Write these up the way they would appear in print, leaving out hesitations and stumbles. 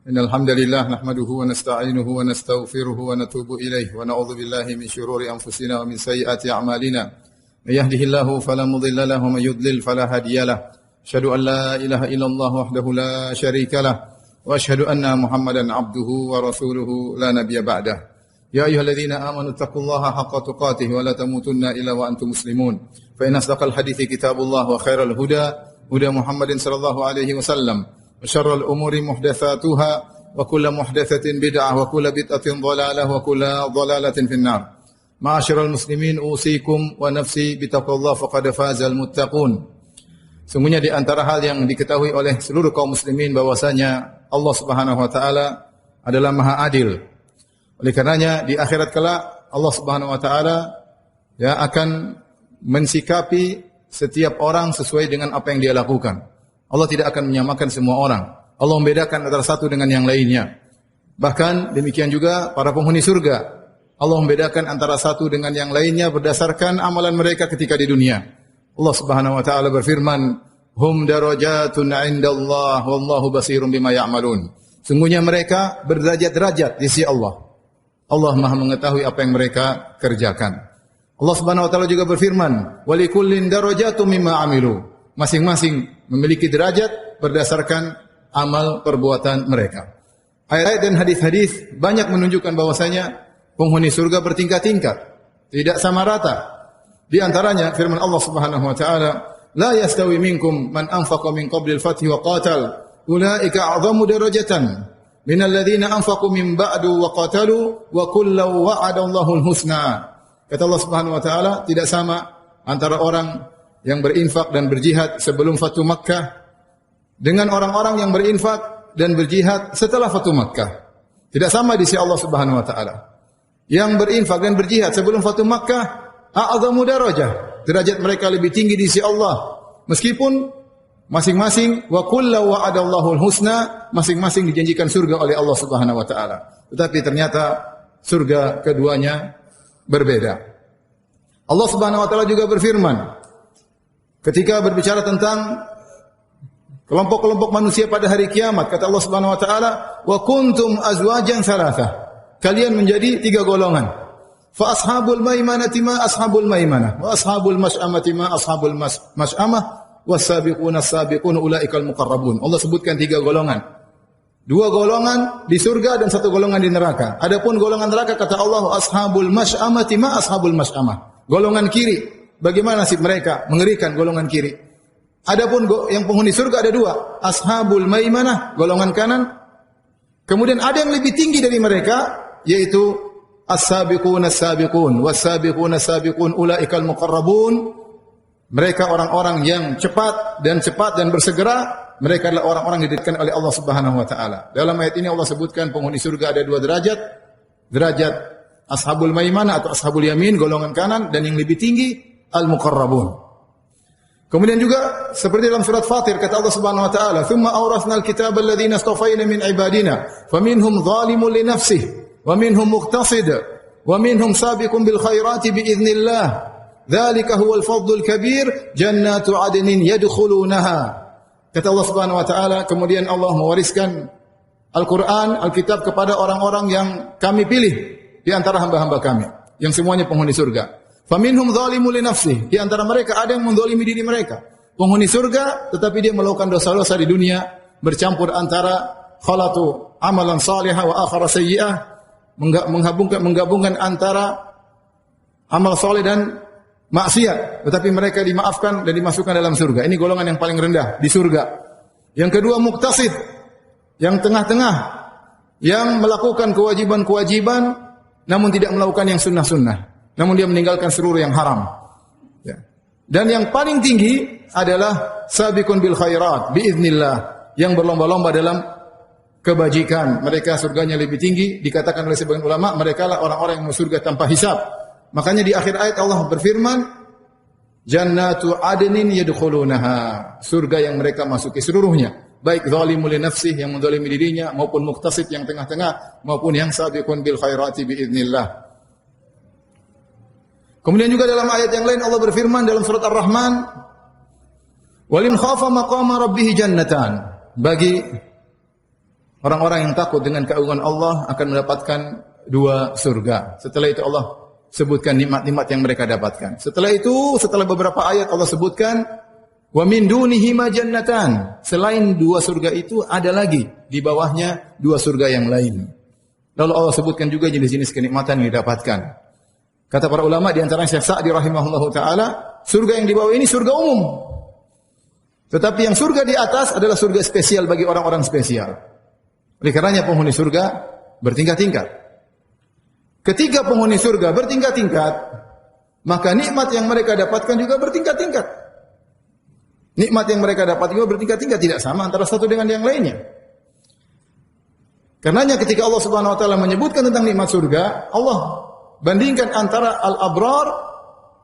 Innal hamdalillah nahmaduhu wa nasta'inuhu wa nastaghfiruhu wa natubu ilayh wa na'udzu billahi min shururi anfusina wa min sayyiati a'malina. May yahdihillahu fala mudilla lahu wa may yudlil fala hadiya lahu. Asyhadu an la ilaha illallah wahdahu la syarika lahu wa asyhadu anna Muhammadan 'abduhu wa rasuluhu la nabiyya ba'dah. Ya ayyuhalladzina amanu taqullaha haqqa tuqatih wa la tamutunna illa wa antum muslimun. Fa inna asdaqal hadithi kitabullah wa khairal huda huda Muhammadin sallallahu alaihi wasallam. Syarrul umuri muhdatsatuha wa kullu muhdatsatin bid'ah wa kullu bid'atin dhalalah wa kullu dhalalatin finnar. Ma'asyiral muslimin usikum wa nafsi bitaqwallah faqad fazal muttaqun. Sungguhnya di antara hal yang diketahui oleh seluruh kaum muslimin bahwasanya Allah Subhanahu wa taala adalah Maha Adil. Oleh karenanya di akhirat kelak Allah Subhanahu wa taala akan mensikapi setiap orang sesuai dengan apa yang dia lakukan. Allah tidak akan menyamakan semua orang. Allah membedakan antara satu dengan yang lainnya. Bahkan demikian juga para penghuni surga. Allah membedakan antara satu dengan yang lainnya berdasarkan amalan mereka ketika di dunia. Allah Subhanahu wa taala berfirman, "Hum darajatun 'indallah wallahu basirun bima ya'malun." Sungguhnya mereka berderajat-derajat di sisi Allah. Allah Maha mengetahui apa yang mereka kerjakan. Allah Subhanahu wa taala juga berfirman, "Wa likullin darajatun mimma 'amilu." Masing-masing memiliki derajat berdasarkan amal perbuatan mereka. Ayat-ayat dan hadis-hadis banyak menunjukkan bahwasanya penghuni surga bertingkat-tingkat, tidak sama rata. Di antaranya firman Allah Subhanahu wa taala, "La yastawi minkum man anfaqa min qabli al-fathi wa qatal, ulaika a'zamu darajatan minal ladzina anfaqu min ba'du wa qatalu wa kullu wa'ada Allahul husna." Kata Allah Subhanahu wa taala, tidak sama antara orang yang berinfak dan berjihad sebelum Fatu Makkah dengan orang-orang yang berinfak dan berjihad setelah Fatu Makkah. Tidak sama di sisi Allah Subhanahu wa taala. Yang berinfak dan berjihad sebelum Fatu Makkah a'zamu darajah. Derajat mereka lebih tinggi di sisi Allah. Meskipun masing-masing wa kullu wa'adallahu al-husna, masing-masing dijanjikan surga oleh Allah Subhanahu wa taala. Tetapi ternyata surga keduanya berbeda. Allah Subhanahu wa taala juga berfirman ketika berbicara tentang kelompok-kelompok manusia pada hari kiamat, kata Allah Subhanahu wa taala, "Wa kuntum azwajan tsalatsa." Kalian menjadi tiga golongan. Fa ashabul maimanati ma ashabul maimanah, wa ashabul mas'amati ma ashabul mas'amah, was-sabiquna as-sabiqun ulaikal muqarrabun. Allah sebutkan tiga golongan. Dua golongan di surga dan satu golongan di neraka. Adapun golongan neraka kata Allah, ashabul mas'amati ma ashabul mas'amah. Golongan kiri, bagaimana nasib mereka? Mengerikan golongan kiri. Adapun yang penghuni surga ada dua, ashabul maimanah, golongan kanan. Kemudian ada yang lebih tinggi dari mereka, yaitu as-sabiqun as-sabiqun, was-sabiqun as-sabiqun ulaikal muqarrabun. Mereka orang-orang yang cepat dan bersegera. Mereka adalah orang-orang yang didekatkan oleh Allah Subhanahu wa taala. Dalam ayat ini Allah sebutkan penghuni surga ada dua derajat. Derajat ashabul maimanah atau ashabul yamin, golongan kanan, dan yang lebih tinggi al-muqarrabun. Kemudian juga seperti dalam surat Fatir kata Allah Subhanahu wa taala, "Tsumma awrasnal kitaba alladziina istafayna min ibadina, faminhum zalimun li nafsihi, wa minhum muqtasid, wa minhum sabiqun bil khairati bi idznillah. Dzalika huwal fadlul kabir, jannatu 'adnin yadkhulunaha." Kata Allah Subhanahu wa taala, kemudian Allah mewariskan Al-Qur'an, Alkitab kepada orang-orang yang kami pilih di antara hamba-hamba kami, yang semuanya penghuni surga. Faminhum zalimun li nafsihi, di antara mereka ada yang menzalimi diri mereka. Penghuni surga tetapi dia melakukan dosa-dosa di dunia, bercampur antara khalatu amalan salihah wa akhara sayyi'ah, menggabungkan antara amal saleh dan maksiat, tetapi mereka dimaafkan dan dimasukkan dalam surga. Ini golongan yang paling rendah di surga. Yang kedua muqtasid, yang tengah-tengah, yang melakukan kewajiban-kewajiban namun tidak melakukan yang sunnah-sunnah. Namun dia meninggalkan seluruh yang haram. Ya. Dan yang paling tinggi adalah sabiqun bil khairat biiznillah, yang berlomba-lomba dalam kebajikan. Mereka surganya lebih tinggi, dikatakan oleh sebagian ulama mereka lah orang-orang yang masuk surga tanpa hisab. Makanya di akhir ayat Allah berfirman, "Jannatu 'adnin yadkhulunaha." Surga yang mereka masuki seluruhnya, baik zalimul li nafsihi yang menzalimi dirinya maupun muqtasid yang tengah-tengah maupun yang sabiqun bil khairati biiznillah. Kemudian juga dalam ayat yang lain Allah berfirman dalam surat Ar-Rahman, "Walim khafa maqama rabbih jannatan." Bagi Orang-orang yang takut dengan keagungan Allah akan mendapatkan 2 surga. Setelah itu Allah sebutkan nikmat-nikmat yang mereka dapatkan. Setelah itu, setelah beberapa ayat Allah sebutkan wa min dunihi ma jannatan. Selain 2 surga itu ada lagi di bawahnya 2 surga yang lain. Lalu Allah sebutkan juga jenis-jenis kenikmatan yang didapatkan. Kata para ulama di antaranya Syekh Sa'di rahimahullahu taala, surga yang di bawah ini surga umum. Tetapi yang surga di atas adalah surga spesial bagi orang-orang spesial. Oleh karenanya penghuni surga bertingkat-tingkat. Ketika penghuni surga bertingkat-tingkat, maka nikmat yang mereka dapatkan juga bertingkat-tingkat. Nikmat yang mereka dapat juga bertingkat-tingkat, tidak sama antara satu dengan yang lainnya. Karenanya ketika Allah Subhanahu wa taala menyebutkan tentang nikmat surga, Allah bandingkan antara al-abrar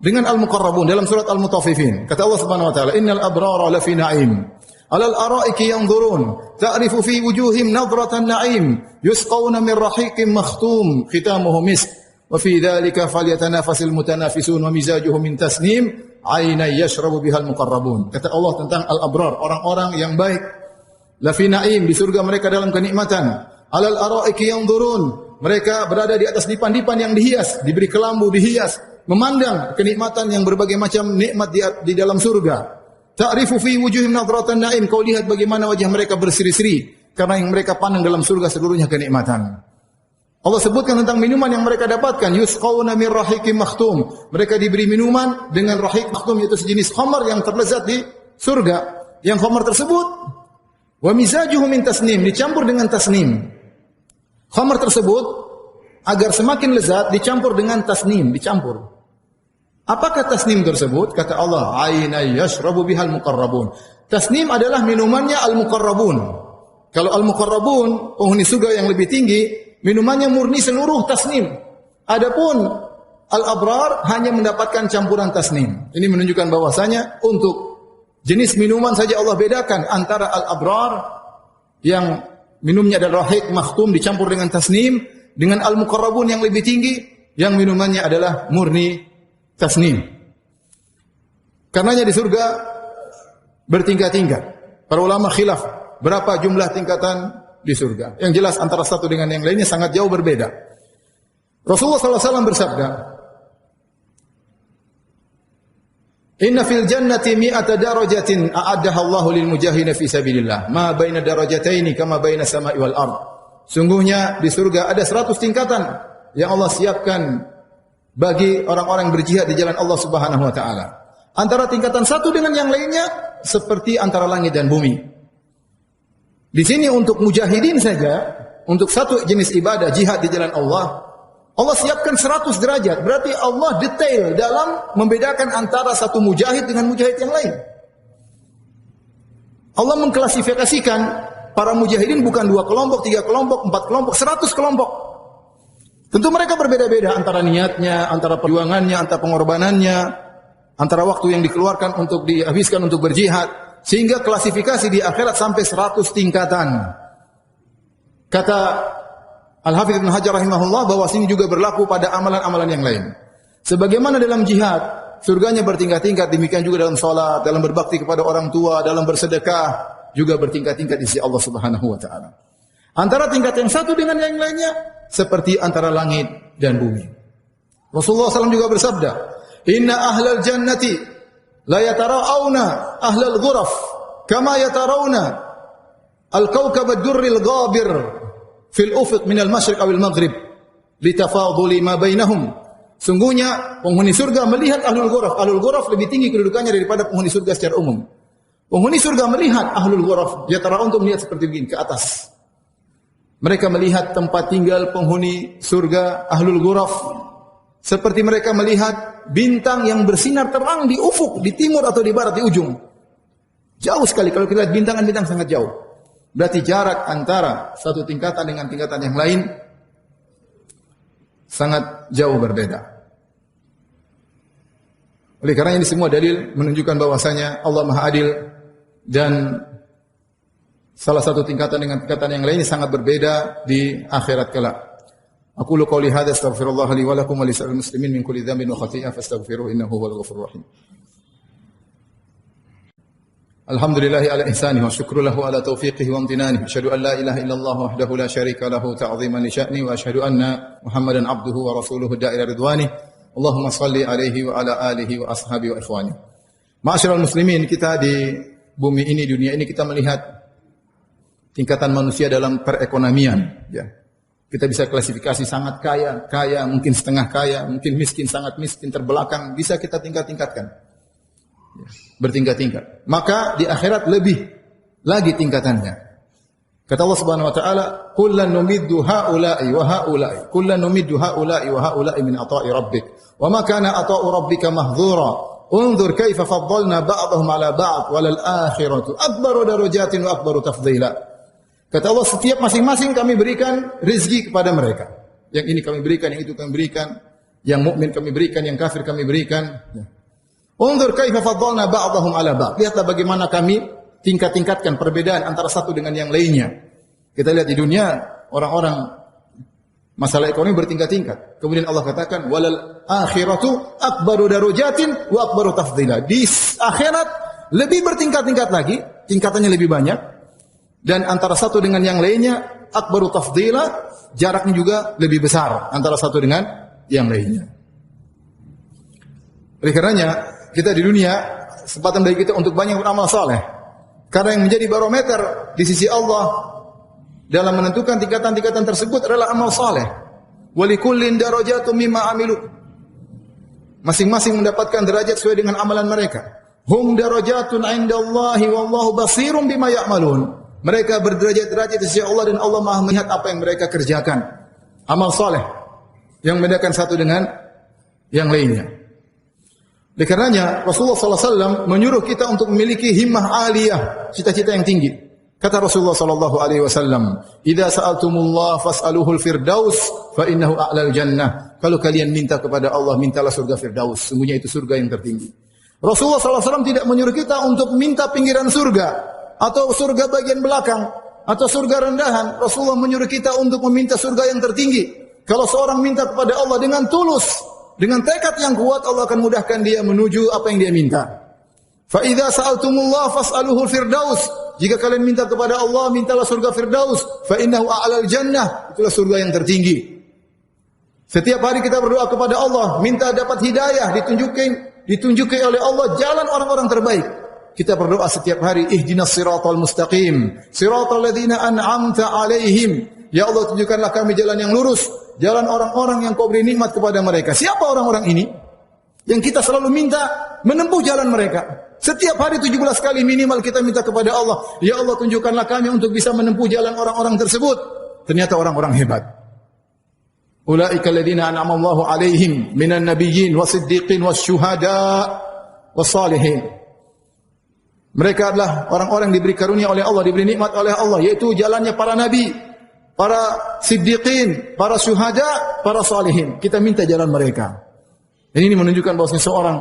dengan al-muqarrabun dalam surat Al-Mutaffifin. Kata Allah Subhanahu wa taala, "Innal abrara lafi na'im, 'alal ara'iki yanzurun, ta'rifu fi wujuhihim nadratan na'im, yusqawna min rahiqin makhtum, khitamuhu misk, wa fi dzalika falyatanafasil mutanafisun wa mizajuhu min tasnim, 'aynan yashrabu bihal muqarrabun." Kata Allah tentang al-abrar, orang-orang yang baik, lafi na'im, di surga mereka dalam kenikmatan. Alal ara'iki yanzurun, mereka berada di atas dipan-dipan yang dihias, diberi kelambu dihias, memandang kenikmatan yang berbagai macam nikmat di dalam surga. Ta'rifu fi wujuhim nadratan na'im, kau lihat bagaimana wajah mereka berseri-seri karena yang mereka pandang dalam surga seluruhnya kenikmatan. Allah sebutkan tentang minuman yang mereka dapatkan, yusqawna min rahiqin makhtum. Mereka diberi minuman dengan rahiq makhtum, yaitu sejenis khamar yang terlezat di surga. Yang khamar tersebut wa mizajuhu min tasnim, dicampur dengan tasnim. Khamar tersebut agar semakin lezat dicampur dengan tasnim, dicampur. Apakah tasnim tersebut? Kata Allah, "Aina yashrabu bihal muqarrabun." Tasnim adalah minumannya al-muqarrabun. Kalau al-muqarrabun, penghuni surga yang lebih tinggi, minumannya murni seluruh tasnim. Adapun al-abrar hanya mendapatkan campuran tasnim. Ini menunjukkan bahwasanya untuk jenis minuman saja Allah bedakan antara al-abrar yang minumnya adalah rahiq makhtum dicampur dengan tasnim, dengan al-muqarrabun yang lebih tinggi yang minumannya adalah murni tasnim. Karenanya di surga bertingkat-tingkat. Para ulama khilaf berapa jumlah tingkatan di surga. Yang jelas antara satu dengan yang lainnya sangat jauh berbeda. Rasulullah SAW bersabda, "Inna fil jannati mi'ata darajatin a'addaha Allahu lil mujahidin fi sabilillah, ma baina darajataini kama baina sama'i wal ard." Sungguhnya di surga ada 100 tingkatan yang Allah siapkan bagi orang-orang berjihad di jalan Allah Subhanahu wa taala. Antara tingkatan satu dengan yang lainnya seperti antara langit dan bumi. Di sini untuk mujahidin saja, untuk satu jenis ibadah jihad di jalan Allah, Allah siapkan 100 derajat. Berarti Allah detail dalam membedakan antara satu mujahid dengan mujahid yang lain. Allah mengklasifikasikan para mujahidin bukan 2 kelompok, 3 kelompok, 4 kelompok, 100 kelompok. Tentu mereka berbeda-beda antara niatnya, antara perjuangannya, antara pengorbanannya, antara waktu yang dikeluarkan untuk dihabiskan untuk berjihad. Sehingga klasifikasi di akhirat sampai 100 tingkatan. Kata Al-Hafidz Ibnu Hajar rahimahullah bahwa sini juga berlaku pada amalan-amalan yang lain. Sebagaimana dalam jihad, surganya bertingkat-tingkat, demikian juga dalam salat, dalam berbakti kepada orang tua, dalam bersedekah, juga bertingkat-tingkat di sisi Allah Subhanahu wa taala. Antara tingkat yang satu dengan yang lainnya seperti antara langit dan bumi. Rasulullah SAW juga bersabda, "Inna ahlal jannati la yatara'awna ahlal ghuraf kama yatarawna al-kawkab ad-durril ghabir fil ufuq min al-masyriq awil maghrib litafaduli ma bainahum." Sungguhnya penghuni surga melihat ahlul ghuraf. Ahlul ghuraf lebih tinggi kedudukannya daripada penghuni surga secara umum. Penghuni surga melihat ahlul ghuraf, ya tara untuk melihat seperti begini ke atas. Mereka melihat tempat tinggal penghuni surga ahlul ghuraf seperti mereka melihat bintang yang bersinar terang di ufuk, di timur atau di barat, di ujung. Jauh sekali kalau kita lihat bintang sangat jauh. Berarti jarak antara satu tingkatan dengan tingkatan yang lain sangat jauh berbeda. Oleh karena ini semua dalil menunjukkan bahwasanya Allah Maha Adil dan salah satu tingkatan dengan tingkatan yang lainnya sangat berbeda di akhirat kelak. Aqulu qouli hadza astaghfirullah li wa lakum wa lisa'il muslimin min kulli dhanbin wa khati'ah fastaghfiruhu innahu huwal ghafurur rahim. Alhamdulillahi ala ihsanihi wa syukru lahu ala taufiqihi wa amtinanihi. Asyhadu an la ilaha illallah wahdahu la syarika lahu ta'ziman li sya'ni wa asyhadu anna Muhammadan abduhu wa rasuluhu da'ila ridwani. Allahumma salli alaihi wa ala alihi wa ashabihi wa ikhwani. Ma'asyiral muslimin, kita di bumi ini, dunia ini, kita melihat tingkatan manusia dalam perekonomian, ya. Kita bisa klasifikasi sangat kaya, kaya, mungkin setengah kaya, mungkin miskin, sangat miskin, terbelakang, bisa kita tingkat-tingkatkan. Bertingkat-tingkat. Maka di akhirat lebih lagi tingkatannya. Kata Allah Subhanahu wa taala, "Kullan numiddu haula'i wa haula'i, kullan numiddu haula'i wa haula'i min ata'i rabbik, wa ma kana ata'u rabbika mahdzura. Unzur kaifa faddalna ba'dahum 'ala ba'd, walal akhiratu akbaru darajatin wa akbaru tafdhila." Kata Allah, setiap masing-masing kami berikan rezeki kepada mereka. Yang ini kami berikan, yang itu kami berikan, yang mukmin kami berikan, yang kafir kami berikan. Unzur kaifa faddalna ba'dahum 'ala ba'd. Lihatlah bagaimana kami tingkat-tingkatkan perbedaan antara satu dengan yang lainnya. Kita lihat di dunia orang-orang masalah ekonomi bertingkat-tingkat. Kemudian Allah katakan walal akhiratu akbaru darajatin wa akbaru tafdhila. Di akhirat lebih bertingkat-tingkat lagi, tingkatannya lebih banyak. Dan antara satu dengan yang lainnya akbaru tafdhila, jaraknya juga lebih besar antara satu dengan yang lainnya. Oleh karenanya kita di dunia, kesempatan bagi kita untuk banyak beramal saleh. Karena yang menjadi barometer di sisi Allah dalam menentukan tingkatan-tingkatan tersebut adalah amal saleh. Walikullin darajatun mimma amilu. Masing-masing mendapatkan derajat sesuai dengan amalan mereka. Hum darajatun 'indallahi wallahu basirun bima ya'malun. Mereka berderajat-derajat di sisi Allah dan Allah Maha melihat apa yang mereka kerjakan. Amal saleh yang membedakan satu dengan yang lainnya. Oleh karenanya Rasulullah SAW menyuruh kita untuk memiliki himmah aliyah, cita-cita yang tinggi. Kata Rasulullah SAW, "Idza sa'altumullah fas'aluhul firdaus fa innahu a'lal jannah." Kalau kalian minta kepada Allah, mintalah surga Firdaus. Sungguhnya itu surga yang tertinggi. Rasulullah SAW tidak menyuruh kita untuk minta pinggiran surga atau surga bagian belakang atau surga rendahan. Rasulullah menyuruh kita untuk meminta surga yang tertinggi. Kalau seorang minta kepada Allah dengan tulus, dengan tekad yang kuat, Allah akan mudahkan dia menuju apa yang dia minta. Fa idza sa'altumullah fas'aluhul firdaus. Jika kalian minta kepada Allah, mintalah surga Firdaus. Fa innahu a'lal jannah. Itulah surga yang tertinggi. Setiap hari kita berdoa kepada Allah, minta dapat hidayah, ditunjuki oleh Allah jalan orang-orang terbaik. Kita berdoa setiap hari, ihdinas siratal mustaqim, siratal ladzina an'amta 'alaihim. Ya Allah, tunjukkanlah kami jalan yang lurus, jalan orang-orang yang Kau beri nikmat kepada mereka. Siapa orang-orang ini? Yang kita selalu minta menempuh jalan mereka. Setiap hari 17 kali minimal kita minta kepada Allah, ya Allah, tunjukkanlah kami untuk bisa menempuh jalan orang-orang tersebut. Ternyata orang-orang hebat. Ulaika alladziina an'ama Allahu 'alaihim minan nabiyyin wasiddiqin wasyuhada wassalihin. Mereka adalah orang-orang yang diberi karunia oleh Allah, diberi nikmat oleh Allah, yaitu jalannya para nabi, para siddiqin, para syuhada, para salihin. Kita minta jalan mereka. Dan ini menunjukkan bahwa seseorang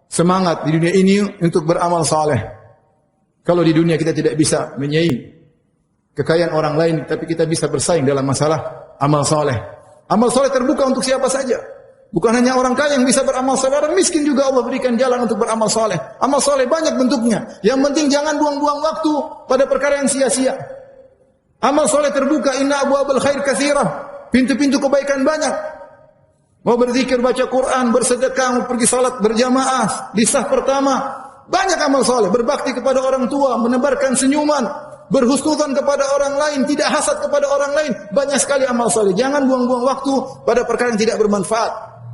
semangat di dunia ini untuk beramal saleh. Kalau di dunia kita tidak bisa menyaing kekayaan orang lain, tapi kita bisa bersaing dalam masalah amal saleh. Amal saleh terbuka untuk siapa saja. Bukan hanya orang kaya yang bisa beramal saleh, orang miskin juga Allah berikan jalan untuk beramal saleh. Amal saleh banyak bentuknya. Yang penting jangan buang-buang waktu pada perkara yang sia-sia. Amal soleh terbuka, inna abwaabal khair katsirah. Pintu-pintu kebaikan banyak. Mau berzikir, baca Quran, bersedekah, mau pergi salat berjamaah, di saf pertama. Banyak amal soleh, berbakti kepada orang tua, menebarkan senyuman, berhusnudzan kepada orang lain, tidak hasad kepada orang lain. Banyak sekali amal soleh. Jangan buang-buang waktu pada perkara yang tidak bermanfaat.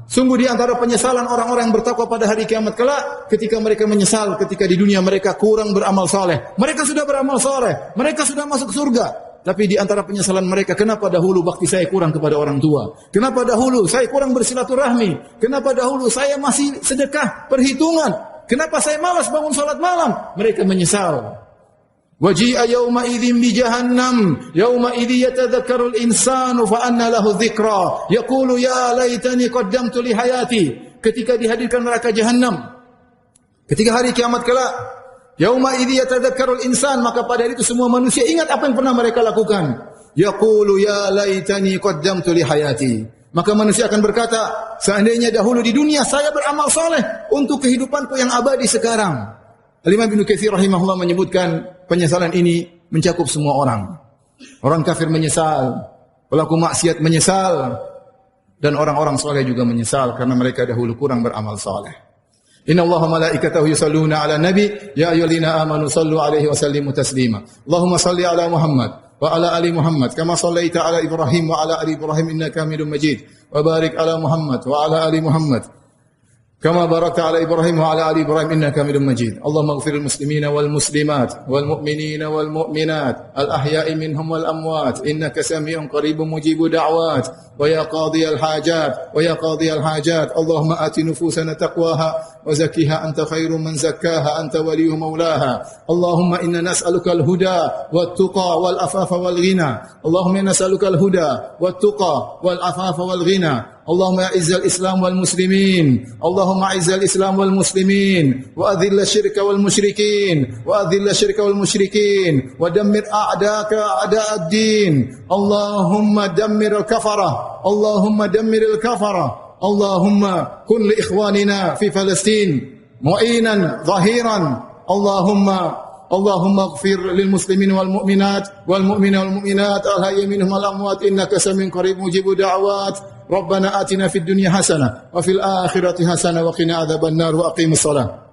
Sungguh di antara penyesalan orang-orang yang bertakwa pada hari kiamat kelak, ketika mereka menyesal, ketika di dunia mereka kurang beramal soleh. Mereka sudah beramal soleh, mereka sudah masuk surga. Tapi di antara penyesalan mereka, kenapa dahulu bakti saya kurang kepada orang tua? Kenapa dahulu saya kurang bersilaturahmi? Kenapa dahulu saya masih sedekah perhitungan? Kenapa saya malas bangun salat malam? Mereka menyesal. Waji'a yawma idzin bi jahannam, yawma idzi yatadzakkarul insanu fa anna lahu dzikra, yaqulu ya laitani qaddamtu li hayati. Ketika dihadirkan neraka jahanam, ketika hari kiamat kelak, yauma idzi yatadzakkarul insan, maka pada hari itu semua manusia ingat apa yang pernah mereka lakukan. Yaqulu ya laitani qaddamtu li hayati. Maka manusia akan berkata, seandainya dahulu di dunia saya beramal saleh untuk kehidupanku yang abadi sekarang. Al-Imam Ibnu Katsir rahimahullah menyebutkan penyesalan ini mencakup semua orang. Orang kafir menyesal, pelaku maksiat menyesal, dan orang-orang saleh juga menyesal karena mereka dahulu kurang beramal saleh. Inna Allaha malaikatahu yusalluna 'alan nabi ya ayyuhallazina amanu sallu 'alaihi wa sallimu taslima. Allahumma salli 'ala Muhammad wa 'ala ali Muhammad kama shallaita 'ala Ibrahim wa 'ala ali Ibrahim innaka Hamidum Majid. Wa barik 'ala Muhammad wa 'ala ali Muhammad كما باركت على إبراهيم وعلى آل إبراهيم إنك حميد مجيد اللهم اغفر للمسلمين والمسلمات والمؤمنين والمؤمنات الأحياء منهم والأموات إنك سميع قريب مجيب دعوات ويا قاضي الحاجات اللهم آت نفوسنا تقواها وزكها أنت خير من زكاها أنت ولي مولاها اللهم إنا نسألك الهدى والتقى والعفاف والغنى اللهم إنا نسألك الهدى والتقى والعفاف والغنى اللهم اعز الإسلام والمسلمين اللهم اعز الإسلام والمسلمين وأذل الشرك والمشركين ودمر أعداءك أعداء الدين اللهم دمر الكفرة اللهم كن لإخواننا في فلسطين معينا ظهيرا اللهم اغفر للمسلمين والمؤمنات الحي منهم والأموات إنك سميع قريب مجيب دعوات ربنا آتنا في الدنيا حسنة وفي الآخرة حسنة وقنا عذاب النار وأقيم الصلاة